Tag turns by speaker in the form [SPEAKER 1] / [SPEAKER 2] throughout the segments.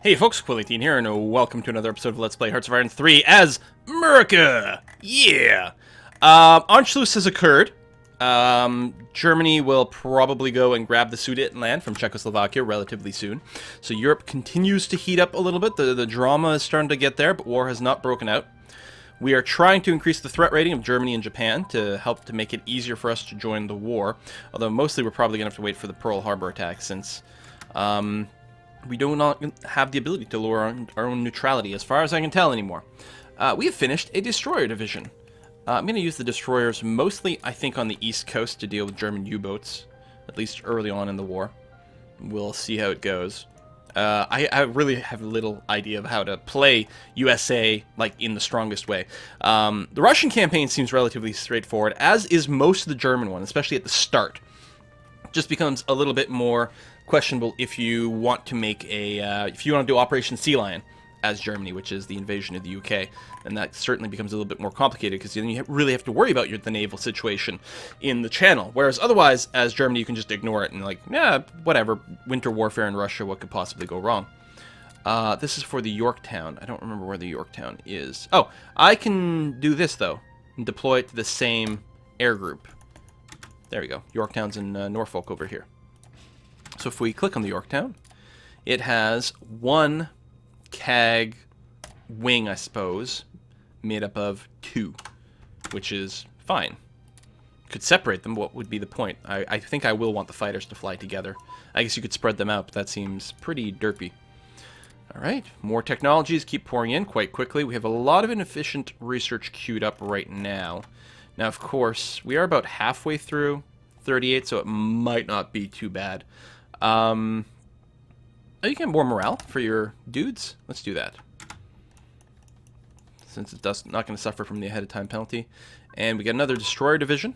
[SPEAKER 1] Hey folks, Quilly18 here, and welcome to another episode of Let's Play Hearts of Iron 3 as MURICA! Yeah! Anschluss has occurred. Germany will probably go and grab the Sudetenland from Czechoslovakia relatively soon. So Europe continues to heat up a little bit. The drama is starting to get there, but war has not broken out. We are trying to increase the threat rating of Germany and Japan to help to make it easier for us to join the war. Although mostly we're probably going to have to wait for the Pearl Harbor attack since... we do not have the ability to lower our own neutrality, as far as I can tell anymore. We have finished a destroyer division. I'm going to use the destroyers mostly, I think, on the east coast to deal with German U-boats, at least early on in the war. We'll see how it goes. I really have little idea of how to play USA, like, in the strongest way. The Russian campaign seems relatively straightforward, as is most of the German one, especially at the start. It just becomes a little bit more questionable if you want to make a if you want to do Operation Sea Lion as Germany, which is the invasion of the UK, and that certainly becomes a little bit more complicated because then you really have to worry about the naval situation in the Channel. Whereas otherwise, as Germany, you can just ignore it and like, yeah, whatever. Winter warfare in Russia, what could possibly go wrong? This is for the Yorktown. I don't remember where the Yorktown is. Oh, I can do this though and deploy it to the same air group. There we go. Yorktown's in Norfolk over here. So if we click on the Yorktown, it has one CAG wing, I suppose, made up of two, which is fine. Could separate them, what would be the point? I think I will want the fighters to fly together. I guess you could spread them out, but that seems pretty derpy. Alright, more technologies keep pouring in quite quickly. We have a lot of inefficient research queued up right now. Now, of course, we are about halfway through 38, so it might not be too bad. Oh, you can have more morale for your dudes. Let's do that. Since it's not going to suffer from the ahead of time penalty. And we got another destroyer division.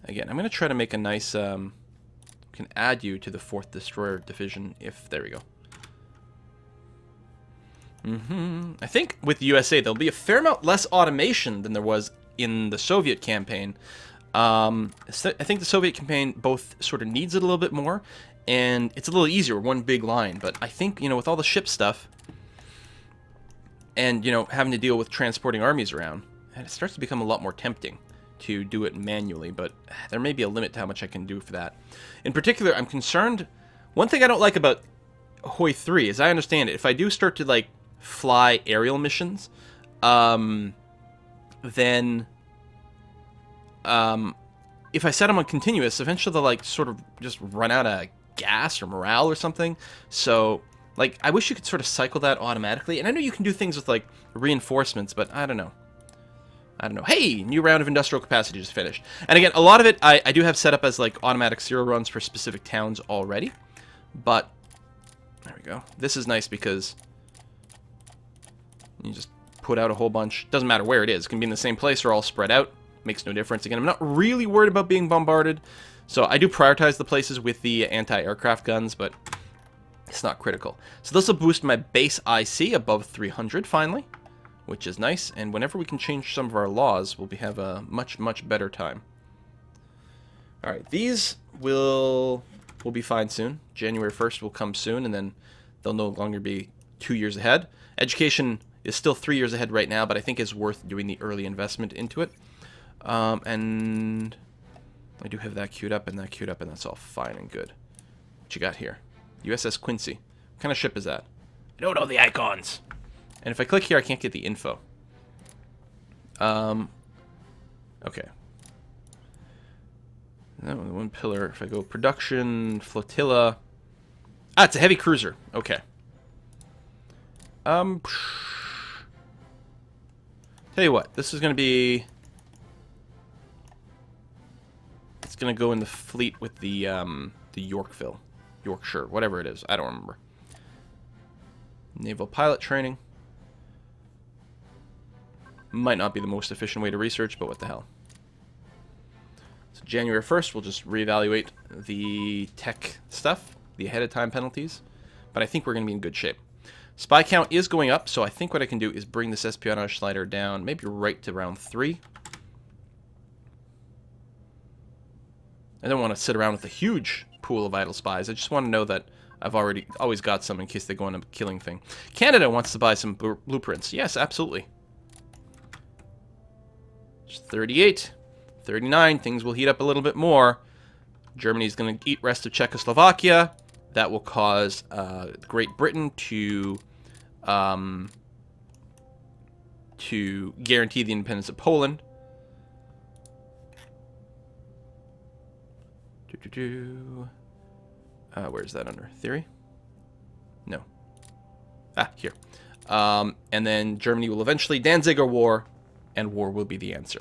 [SPEAKER 1] Again, I'm going to try to make a nice... can add you to the 4th destroyer division if... There we go. I think with the USA, there'll be a fair amount less automation than there was in the Soviet campaign. I think the Soviet campaign both sort of needs it a little bit more, and it's a little easier, one big line. But I think, you know, with all the ship stuff, and, you know, having to deal with transporting armies around, it starts to become a lot more tempting to do it manually, but there may be a limit to how much I can do for that. In particular, I'm concerned, one thing I don't like about Hoi 3, as I understand it, if I do start to, like, fly aerial missions, then... if I set them on continuous, eventually they'll, like, sort of just run out of gas or morale or something. So, like, I wish you could sort of cycle that automatically. And I know you can do things with, like, reinforcements, but I don't know. Hey, new round of industrial capacity just finished. And again, a lot of it I do have set up as, like, automatic serial runs for specific towns already. But, there we go. This is nice because you just put out a whole bunch. Doesn't matter where it is. It can be in the same place or all spread out. Makes no difference. Again, I'm not really worried about being bombarded, so I do prioritize the places with the anti-aircraft guns, but it's not critical. So this will boost my base IC above 300 finally, which is nice, and whenever we can change some of our laws, we'll have a much, much better time. Alright, these will be fine soon. January 1st will come soon, and then they'll no longer be 2 years ahead. Education is still 3 years ahead right now, but I think it's worth doing the early investment into it. And I do have that queued up and that queued up, and that's all fine and good. What you got here? USS Quincy. What kind of ship is that? I don't know the icons. And if I click here, I can't get the info. Okay. That one pillar. If I go production, flotilla. Ah, it's a heavy cruiser. Okay. Tell you what, this is going to be... It's going to go in the fleet with the Yorkshire, whatever it is. I don't remember. Naval pilot training. Might not be the most efficient way to research, but what the hell. So January 1st, we'll just reevaluate the tech stuff, the ahead of time penalties. But I think we're going to be in good shape. Spy count is going up, so I think what I can do is bring this espionage slider down, maybe right to round 3. I don't want to sit around with a huge pool of idle spies. I just want to know that I've always got some in case they go on a killing thing. Canada wants to buy some blueprints. Yes, absolutely. 38, 39. Things will heat up a little bit more. Germany's going to eat rest of Czechoslovakia. That will cause Great Britain to guarantee the independence of Poland. Where's that under? Theory? No. Here. And then Germany will eventually Danziger War, and war will be the answer.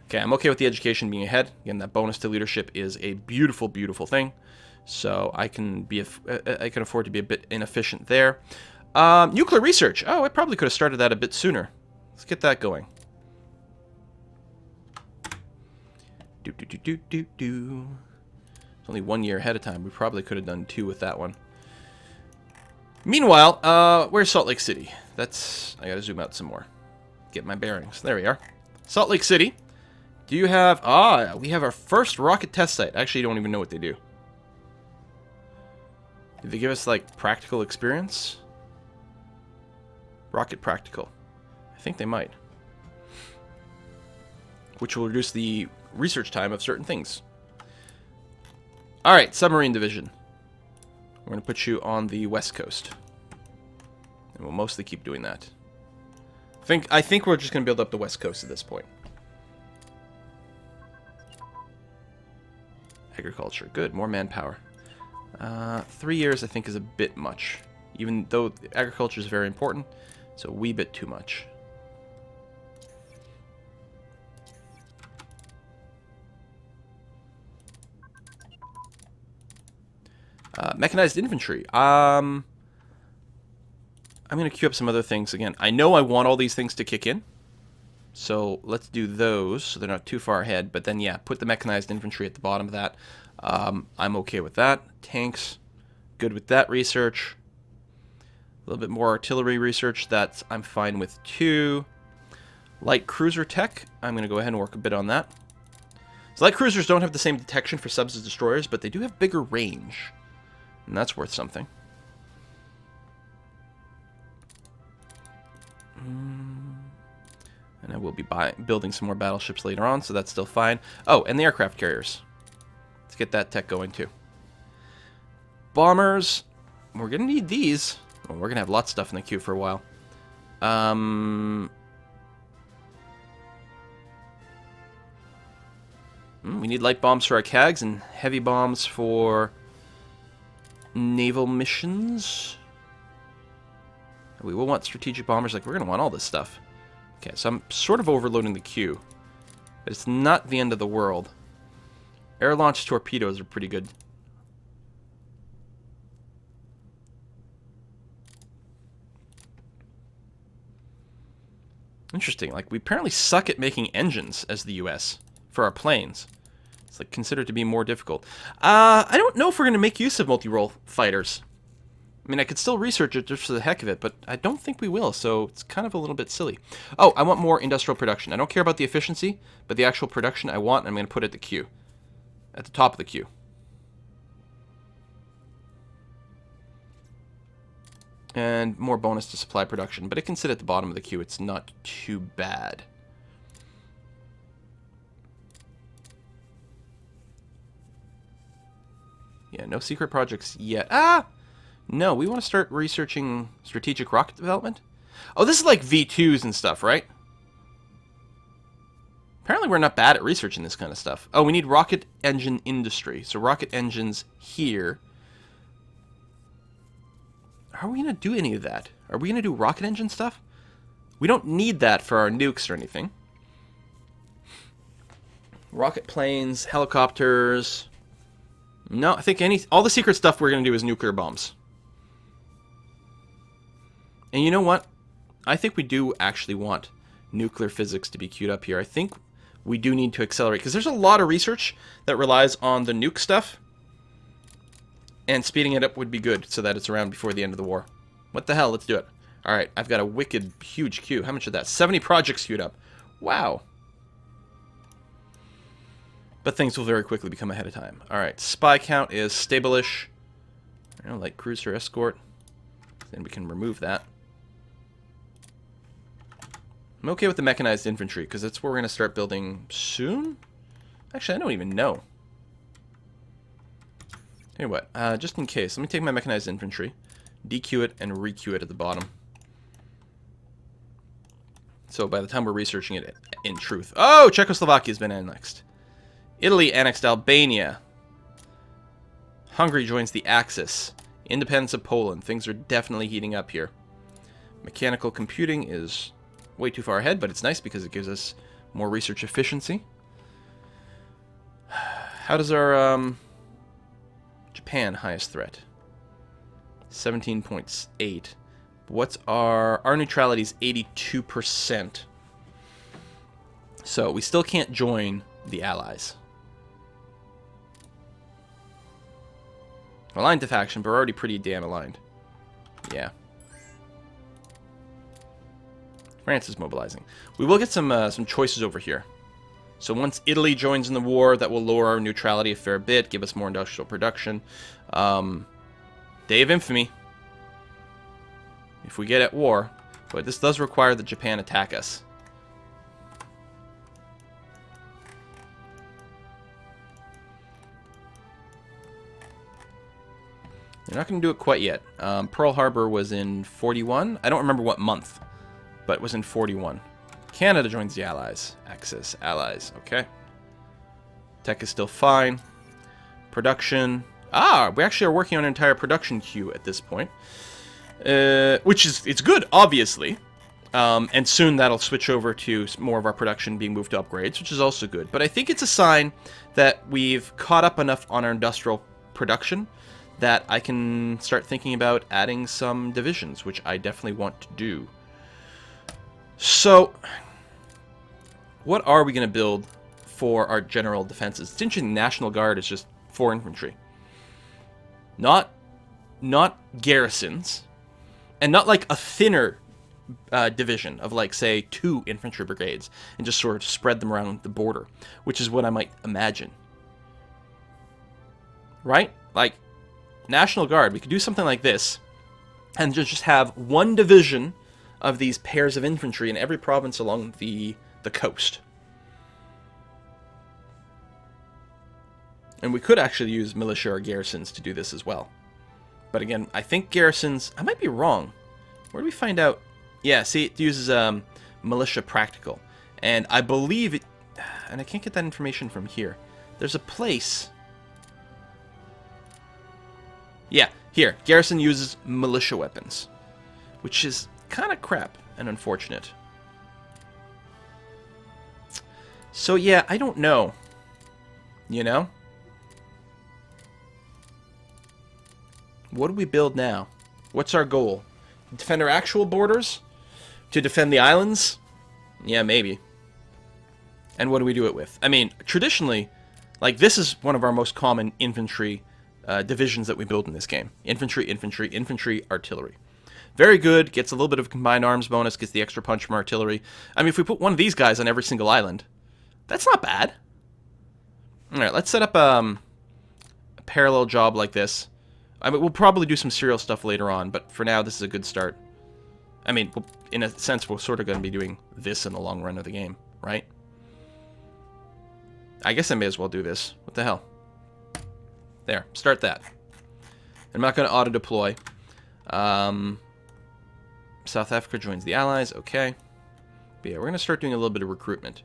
[SPEAKER 1] Okay, I'm okay with the education being ahead. Again, that bonus to leadership is a beautiful, beautiful thing. So I can afford to be a bit inefficient there. Nuclear research. Oh, I probably could have started that a bit sooner. Let's get that going. It's only 1 year ahead of time. We probably could have done 2 with that one. Meanwhile, where's Salt Lake City? I gotta zoom out some more. Get my bearings. There we are. Salt Lake City. Do you have... we have our first rocket test site. Actually, you don't even know what they do. Did they give us, like, practical experience? Rocket practical. I think they might. Which will reduce the research time of certain things. Alright, submarine division. We're going to put you on the west coast. And we'll mostly keep doing that. I think we're just going to build up the west coast at this point. Agriculture. Good. More manpower. 3 years, I think, is a bit much. Even though agriculture is very important. It's a wee bit too much. Mechanized infantry. I'm going to queue up some other things again. I know I want all these things to kick in. So let's do those so they're not too far ahead. But then, yeah, put the mechanized infantry at the bottom of that. I'm okay with that. Tanks, good with that research. A little bit more artillery research. I'm fine with too. Light cruiser tech. I'm going to go ahead and work a bit on that. So light cruisers don't have the same detection for subs as destroyers, but they do have bigger range. And that's worth something. And I will be building some more battleships later on, so that's still fine. Oh, and the aircraft carriers. Let's get that tech going too. Bombers. We're going to need these. Well, we're going to have lots of stuff in the queue for a while. We need light bombs for our CAGs and heavy bombs for naval missions. We will want strategic bombers. Like, we're going to want all this stuff. Okay, so I'm sort of overloading the queue. But it's not the end of the world. Air-launched torpedoes are pretty good. Interesting. Like, we apparently suck at making engines as the U.S. for our planes. It's like considered to be more difficult. I don't know if we're going to make use of multi-role fighters. I mean, I could still research it just for the heck of it, but I don't think we will, so it's kind of a little bit silly. Oh, I want more industrial production. I don't care about the efficiency, but the actual production I want, I'm going to put at the queue. At the top of the queue. And more bonus to supply production, but it can sit at the bottom of the queue. It's not too bad. Yeah, no secret projects yet. No, we want to start researching strategic rocket development. Oh, this is like V2s and stuff, right? Apparently we're not bad at researching this kind of stuff. Oh, we need rocket engine industry. So rocket engines here. Are we going to do any of that? Are we going to do rocket engine stuff? We don't need that for our nukes or anything. Rocket planes, helicopters. No, I think all the secret stuff we're going to do is nuclear bombs. And you know what? I think we do actually want nuclear physics to be queued up here. I think we do need to accelerate, because there's a lot of research that relies on the nuke stuff. And speeding it up would be good, so that it's around before the end of the war. What the hell? Let's do it. Alright, I've got a wicked, huge queue. How much of that? 70 projects queued up. Wow. But things will very quickly become ahead of time. Alright, spy count is stable-ish. You know, light cruiser escort. Then we can remove that. I'm okay with the mechanized infantry, because that's where we're going to start building soon? Actually, I don't even know. Tell you what, just in case, let me take my mechanized infantry, DQ it, and requeue it at the bottom. So by the time we're researching it in truth. Oh, Czechoslovakia's been annexed. Italy annexed Albania. Hungary joins the Axis. Independence of Poland. Things are definitely heating up here. Mechanical computing is way too far ahead, but it's nice because it gives us more research efficiency. How does our Japan highest threat? 17.8. What's our neutrality's 82%. So we still can't join the Allies. Aligned to faction, but we're already pretty damn aligned. Yeah. France is mobilizing. We will get some choices over here. So once Italy joins in the war, that will lower our neutrality a fair bit, give us more industrial production. Day of Infamy. If we get at war, but this does require that Japan attack us. They're not going to do it quite yet. Pearl Harbor was in 41. I don't remember what month, but it was in 41. Canada joins the Allies. Axis, Allies, okay. Tech is still fine. Production. We actually are working on an entire production queue at this point. Which is, it's good, obviously. And soon that'll switch over to more of our production being moved to upgrades, which is also good. But I think it's a sign that we've caught up enough on our industrial production that I can start thinking about adding some divisions, which I definitely want to do. So, what are we going to build for our general defenses? It's interesting, National Guard is just 4 infantry. Not garrisons, and not like a thinner division of like, say, 2 infantry brigades, and just sort of spread them around the border, which is what I might imagine. Right? Like, National Guard, we could do something like this, and just have 1 division of these pairs of infantry in every province along the coast. And we could actually use militia or garrisons to do this as well. But again, I think garrisons, I might be wrong. Where do we find out? Yeah, see, it uses militia practical. And I believe it, and I can't get that information from here. There's a place. Yeah, here, garrison uses militia weapons, which is kind of crap and unfortunate. So yeah, I don't know. You know? What do we build now? What's our goal? Defend our actual borders? To defend the islands? Yeah, maybe. And what do we do it with? I mean, traditionally, like, this is one of our most common infantry divisions that we build in this game. Infantry, infantry, infantry, artillery. Very good, gets a little bit of combined arms bonus, gets the extra punch from artillery. I mean, if we put one of these guys on every single island, that's not bad. Alright, let's set up a parallel job like this. I mean, we'll probably do some serial stuff later on, but for now, this is a good start. I mean, in a sense, we're sort of going to be doing this in the long run of the game, right? I guess I may as well do this. What the hell? There, start that. I'm not going to auto-deploy. South Africa joins the Allies, okay. But yeah, we're going to start doing a little bit of recruitment.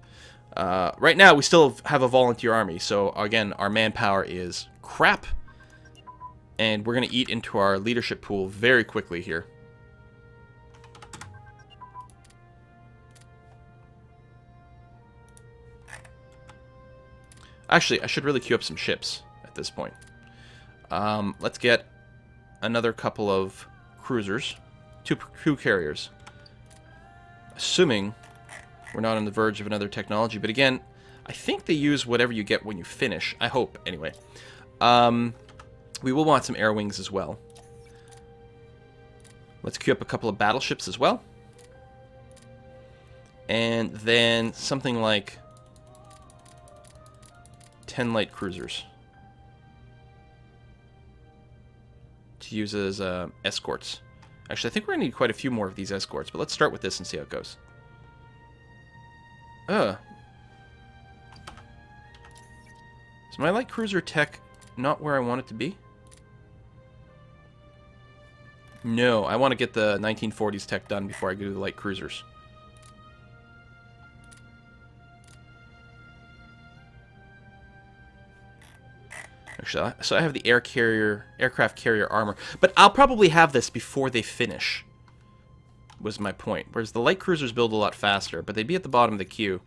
[SPEAKER 1] Right now, we still have a volunteer army, so again, our manpower is crap. And we're going to eat into our leadership pool very quickly here. Actually, I should really queue up some ships at this point. Let's get another couple of cruisers. 2 crew carriers. Assuming we're not on the verge of another technology. But again, I think they use whatever you get when you finish. I hope, anyway. We will want some air wings as well. Let's queue up a couple of battleships as well. And then something like 10 light cruisers. to use as escorts. Actually, I think we're going to need quite a few more of these escorts, but let's start with this and see how it goes. Is my light cruiser tech not where I want it to be? No, I want to get the 1940s tech done before I go to the light cruisers. Actually, so I have the aircraft carrier armor, but I'll probably have this before they finish, was my point. Whereas the light cruisers build a lot faster, but they'd be at the bottom of the queue.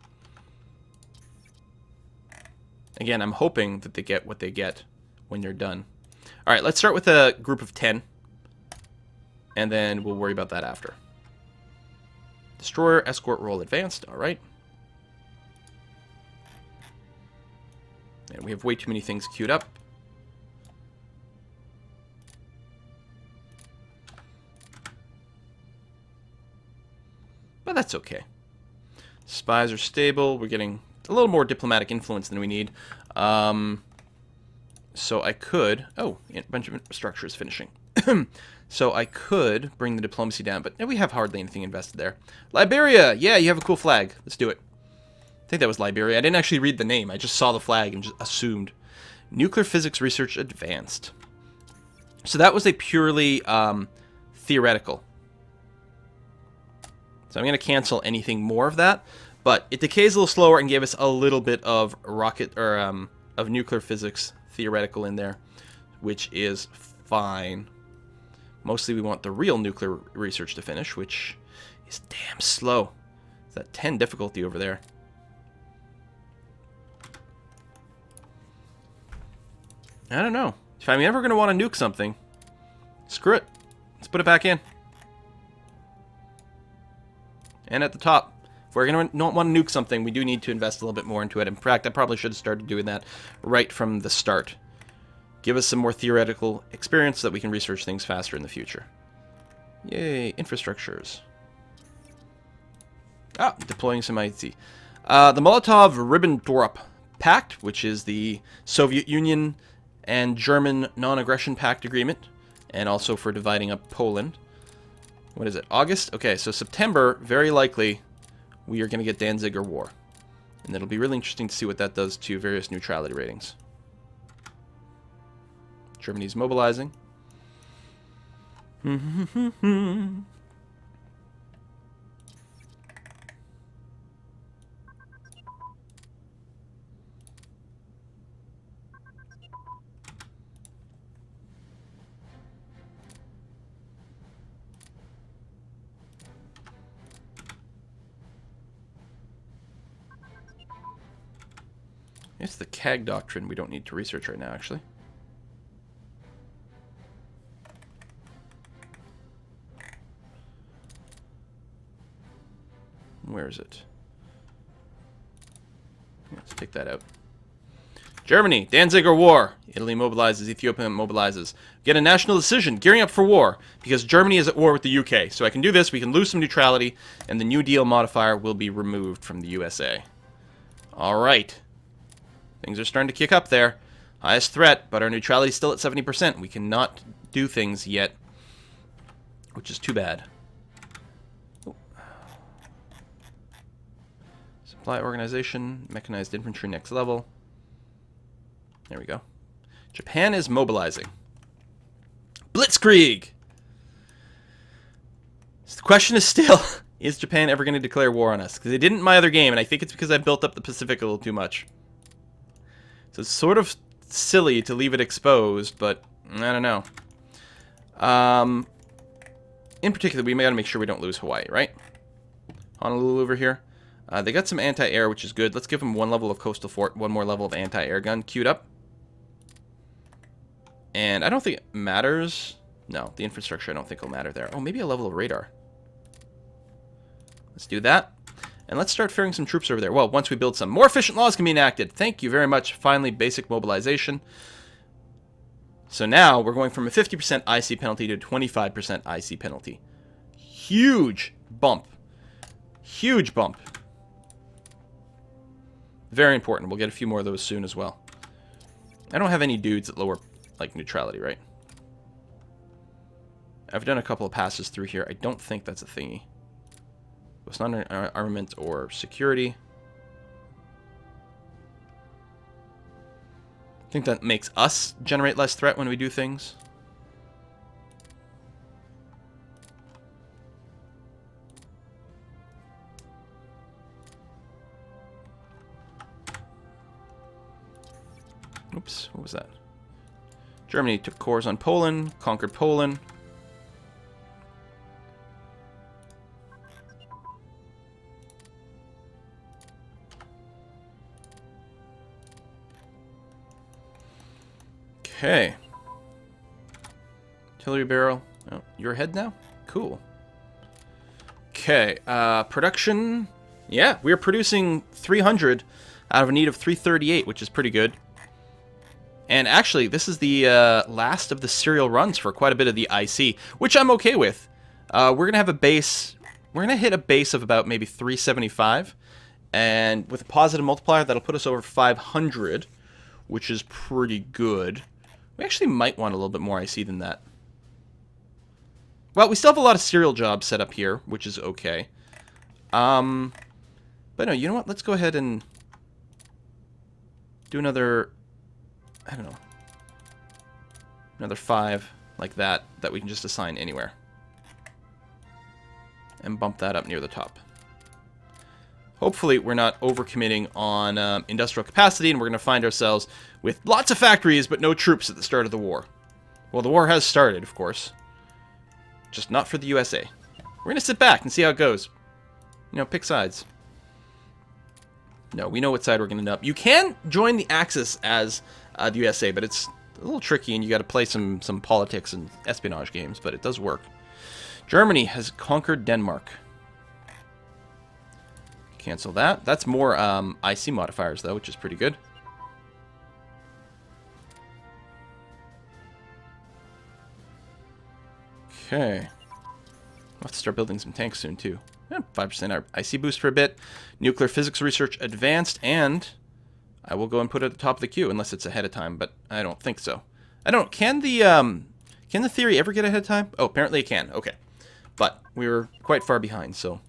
[SPEAKER 1] Again, I'm hoping that they get what they get when they're done. All right, let's start with a group of 10, and then we'll worry about that after. Destroyer, escort, roll, advanced. All right. And we have way too many things queued up. But that's okay. Spies are stable. We're getting a little more diplomatic influence than we need. So I could... Oh, a bunch of infrastructure is finishing. So I could bring the diplomacy down, but we have hardly anything invested there. Liberia! Yeah, you have a cool flag. Let's do it. I think that was Liberia. I didn't actually read the name. I just saw the flag and just assumed. Nuclear physics research advanced. So that was a purely theoretical. So I'm going to cancel anything more of that. But it decays a little slower and gave us a little bit of rocket or of nuclear physics theoretical in there, which is fine. Mostly we want the real nuclear research to finish, which is damn slow. It's that 10 difficulty over there. I don't know. If I'm ever going to want to nuke something, screw it. Let's put it back in. And at the top. If we're going to not want to nuke something, we do need to invest a little bit more into it. In fact, I probably should have started doing that right from the start. Give us some more theoretical experience so that we can research things faster in the future. Yay, infrastructures. Ah, deploying some IT. The Molotov-Ribbentrop Pact, which is the Soviet Union and German non-aggression pact agreement, and also for dividing up Poland. What is it, August? Okay, so September, very likely, we are going to get Danziger War. And it'll be really interesting to see what that does to various neutrality ratings. Germany's mobilizing. It's the CAG doctrine we don't need to research right now, actually. Where is it? Let's take that out. Germany, Danziger War. Italy mobilizes, Ethiopia mobilizes. Get a national decision, gearing up for war, because Germany is at war with the UK. So I can do this, we can lose some neutrality, and the New Deal modifier will be removed from the USA. Alright. Things are starting to kick up there. Highest threat, but our neutrality is still at 70%. We cannot do things yet, which is too bad. Oh. Supply organization, mechanized infantry next level. There we go. Japan is mobilizing. Blitzkrieg! So the question is still, is Japan ever going to declare war on us? Because they didn't in my other game, and I think it's because I built up the Pacific a little too much. So it's sort of silly to leave it exposed, but I don't know. In particular, we may gotta make sure we don't lose Hawaii, right? Honolulu over here. They got some anti-air, which is good. Let's give them one level of coastal fort, one more level of anti-air gun queued up. And I don't think it matters. No, the infrastructure I don't think will matter there. Oh, maybe a level of radar. Let's do that. And let's start ferrying some troops over there. Well, once we build some. More efficient laws can be enacted. Thank you very much. Finally, basic mobilization. So now we're going from a 50% IC penalty to a 25% IC penalty. Huge bump. Huge bump. Very important. We'll get a few more of those soon as well. I don't have any dudes at lower, like, neutrality, right? I've done a couple of passes through here. I don't think that's a thingy. It's not an armament or security. I think that makes us generate less threat when we do things. Oops, what was that? Germany took cores on Poland, conquered Poland. Okay. Artillery barrel. Oh, you're ahead now? Cool. Okay, production. Yeah, we're producing 300 out of a need of 338, which is pretty good. And actually, this is the last of the serial runs for quite a bit of the IC, which I'm okay with. We're going to have a base... We're going to hit a base of about maybe 375. And with a positive multiplier, that'll put us over 500, which is pretty good. We actually might want a little bit more IC than that. Well, we still have a lot of serial jobs set up here, which is okay. But no, you know what? Let's go ahead and do another... I don't know. Another 5 like that we can just assign anywhere. And bump that up near the top. Hopefully we're not overcommitting on industrial capacity and we're going to find ourselves with lots of factories but no troops at the start of the war. Well, the war has started, of course. Just not for the USA. We're going to sit back and see how it goes. You know, pick sides. No, we know what side we're going to end up. You can join the Axis as the USA, but it's a little tricky and you got to play some politics and espionage games, but it does work. Germany has conquered Denmark. Cancel that. That's more IC modifiers, though, which is pretty good. Okay. We'll have to start building some tanks soon, too. 5% IC boost for a bit. Nuclear physics research advanced, and I will go and put it at the top of the queue, unless it's ahead of time, but I don't think so. I don't... Can the theory ever get ahead of time? Oh, apparently it can. Okay. But we were quite far behind, so...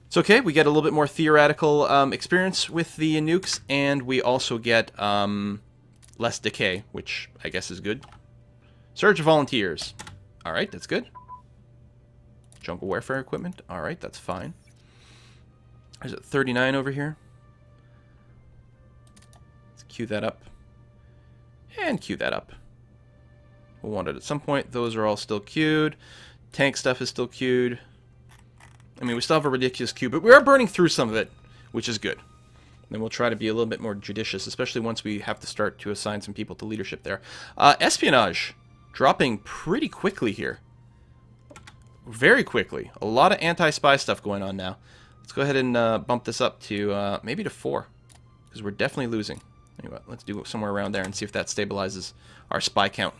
[SPEAKER 1] It's okay, we get a little bit more theoretical experience with the nukes, and we also get less decay, which I guess is good. Surge of volunteers. Alright, that's good. Jungle warfare equipment. Alright, that's fine. There's a 39 over here. Let's queue that up. And queue that up. We'll want it at some point. Those are all still queued. Tank stuff is still queued. I mean, we still have a ridiculous queue, but we are burning through some of it, which is good. Then we'll try to be a little bit more judicious, especially once we have to start to assign some people to leadership there. Espionage, dropping pretty quickly here. Very quickly. A lot of anti-spy stuff going on now. Let's go ahead and bump this up to maybe to 4, because we're definitely losing. Anyway, let's do it somewhere around there and see if that stabilizes our spy count.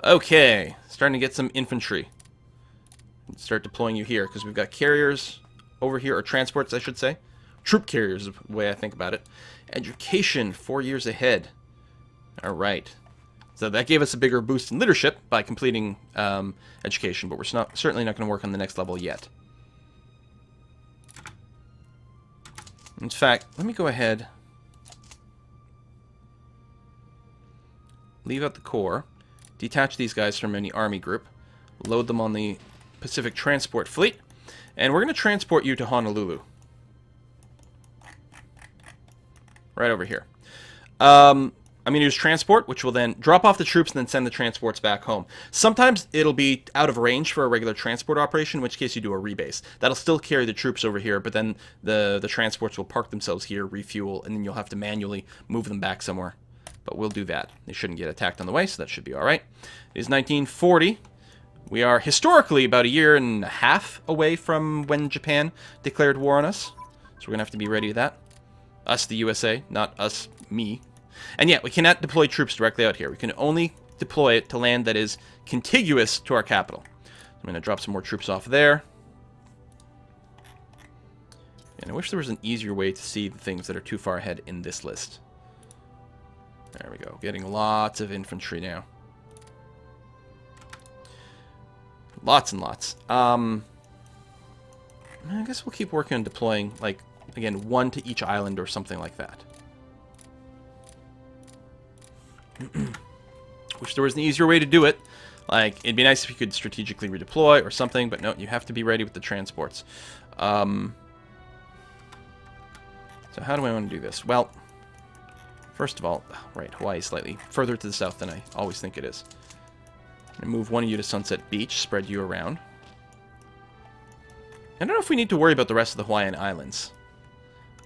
[SPEAKER 1] Okay, starting to get some infantry. Start deploying you here, because we've got carriers over here, or transports, I should say. Troop carriers is the way I think about it. Education, 4 years ahead. Alright. So that gave us a bigger boost in leadership by completing education, but we're certainly not going to work on the next level yet. In fact, let me go ahead. Leave out the core. Detach these guys from any army group. Load them on the Pacific Transport Fleet, and we're going to transport you to Honolulu. Right over here. I'm going to use transport, which will then drop off the troops and then send the transports back home. Sometimes it'll be out of range for a regular transport operation, in which case you do a rebase. That'll still carry the troops over here, but then the transports will park themselves here, refuel, and then you'll have to manually move them back somewhere. But we'll do that. They shouldn't get attacked on the way, so that should be alright. It is 1940. We are historically about a year and a half away from when Japan declared war on us. So we're going to have to be ready to that. Us, the USA, not us, me. And yeah, we cannot deploy troops directly out here. We can only deploy it to land that is contiguous to our capital. I'm going to drop some more troops off there. And I wish there was an easier way to see the things that are too far ahead in this list. There we go. Getting lots of infantry now. Lots and lots. I guess we'll keep working on deploying, like, again, 1 to each island or something like that. Wish there was an easier way to do it. Like, it'd be nice if you could strategically redeploy or something, but no, you have to be ready with the transports. So how do I want to do this? Well, first of all, right, Hawaii is slightly further to the south than I always think it is. I'm going to move one of you to Sunset Beach, spread you around. I don't know if we need to worry about the rest of the Hawaiian Islands.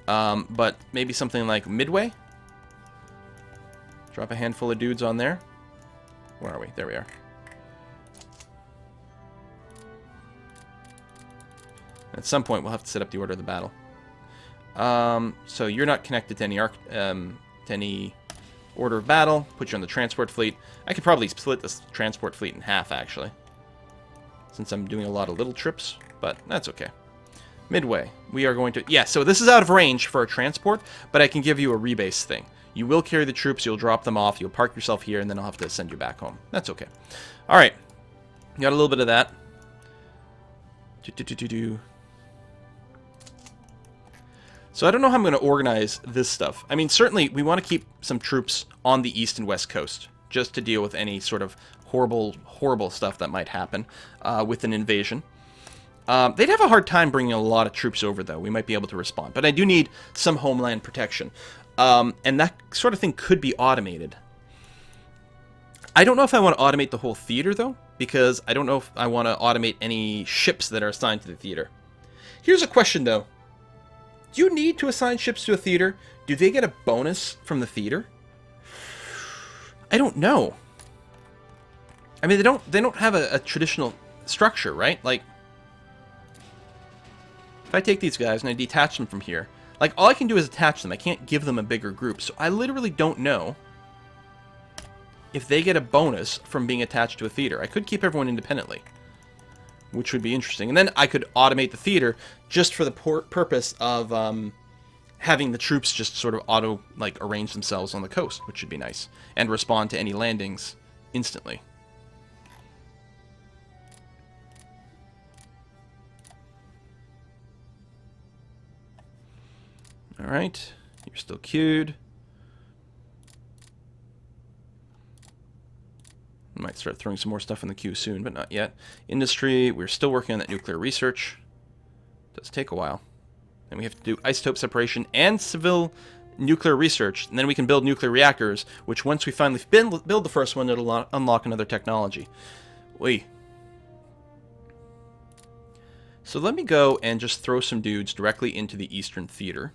[SPEAKER 1] But maybe something like Midway? Drop a handful of dudes on there. Where are we? There we are. At some point, we'll have to set up the order of the battle. So you're not connected to any order of battle. Put you on the transport fleet. I could probably split this transport fleet in half, actually, since I'm doing a lot of little trips, but that's okay. Midway, we are going to... Yeah, so this is out of range for a transport, but I can give you a rebase thing. You will carry the troops, you'll drop them off, you'll park yourself here, and then I'll have to send you back home. That's okay. Alright. Got a little bit of that. So I don't know how I'm going to organize this stuff. I mean, certainly we want to keep some troops on the east and west coast, just to deal with any sort of horrible, horrible stuff that might happen with an invasion. They'd have a hard time bringing a lot of troops over, though. We might be able to respond. But I do need some homeland protection. And that sort of thing could be automated. I don't know if I want to automate the whole theater, though, because I don't know if I want to automate any ships that are assigned to the theater. Here's a question, though. Do you need to assign ships to a theater? Do they get a bonus from the theater? I don't know. I mean, they don't have a traditional structure, right? Like, if I take these guys and I detach them from here, like, all I can do is attach them. I can't give them a bigger group. So I literally don't know if they get a bonus from being attached to a theater. I could keep everyone independently, which would be interesting. And then I could automate the theater just for the purpose of having the troops just sort of arrange themselves on the coast, which should be nice, and respond to any landings instantly. Alright, you're still queued. I might start throwing some more stuff in the queue soon, but not yet. Industry, we're still working on that nuclear research. It does take a while. Then we have to do isotope separation and civil nuclear research, and then we can build nuclear reactors, which once we finally build the first one, it'll unlock another technology. Wait. So let me go and just throw some dudes directly into the Eastern Theater.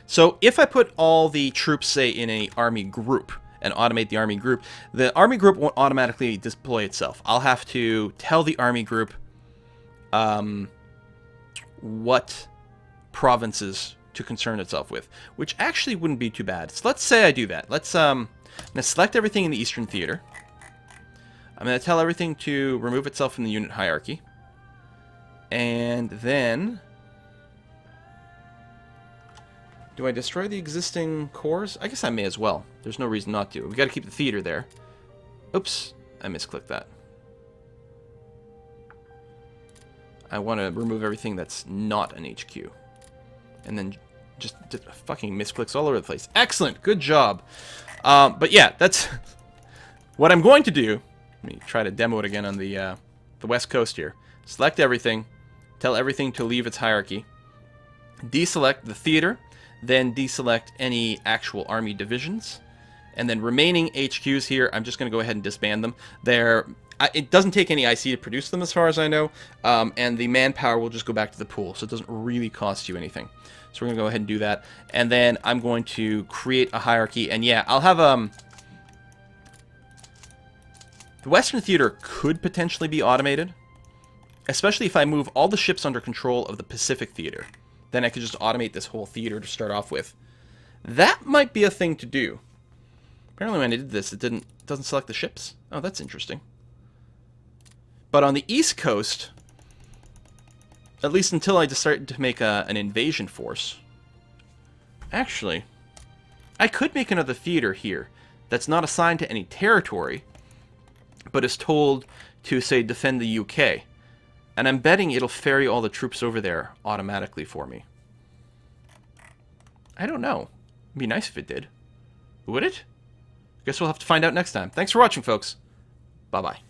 [SPEAKER 1] So if I put all the troops, say, in an army group and automate the army group won't automatically deploy itself. I'll have to tell the army group what provinces to concern itself with, which actually wouldn't be too bad. So let's say I do that. I'm going to select everything in the Eastern Theater. I'm going to tell everything to remove itself from the unit hierarchy. And then... do I destroy the existing cores? I guess I may as well. There's no reason not to. We've got to keep the theater there. Oops, I misclicked that. I want to remove everything that's not an HQ. And then just fucking misclicks all over the place. Excellent, good job. But yeah, that's what I'm going to do. Let me try to demo it again on the west coast here. Select everything. Tell everything to leave its hierarchy. Deselect the theater. Then deselect any actual army divisions. And then remaining HQs here, I'm just going to go ahead and disband them. It doesn't take any IC to produce them as far as I know. And the manpower will just go back to the pool. So it doesn't really cost you anything. So we're going to go ahead and do that. And then I'm going to create a hierarchy. And yeah, I'll have... the Western Theater could potentially be automated. Especially if I move all the ships under control of the Pacific Theater. Then I could just automate this whole theater to start off with. That might be a thing to do. Apparently when I did this, it doesn't select the ships. Oh, that's interesting. But on the East Coast, at least until I decided to make an invasion force. Actually, I could make another theater here. that's not assigned to any territory, but is told to, say, defend the UK. And I'm betting it'll ferry all the troops over there automatically for me. I don't know. It'd be nice if it did. Would it? Guess we'll have to find out next time. Thanks for watching, folks. Bye-bye.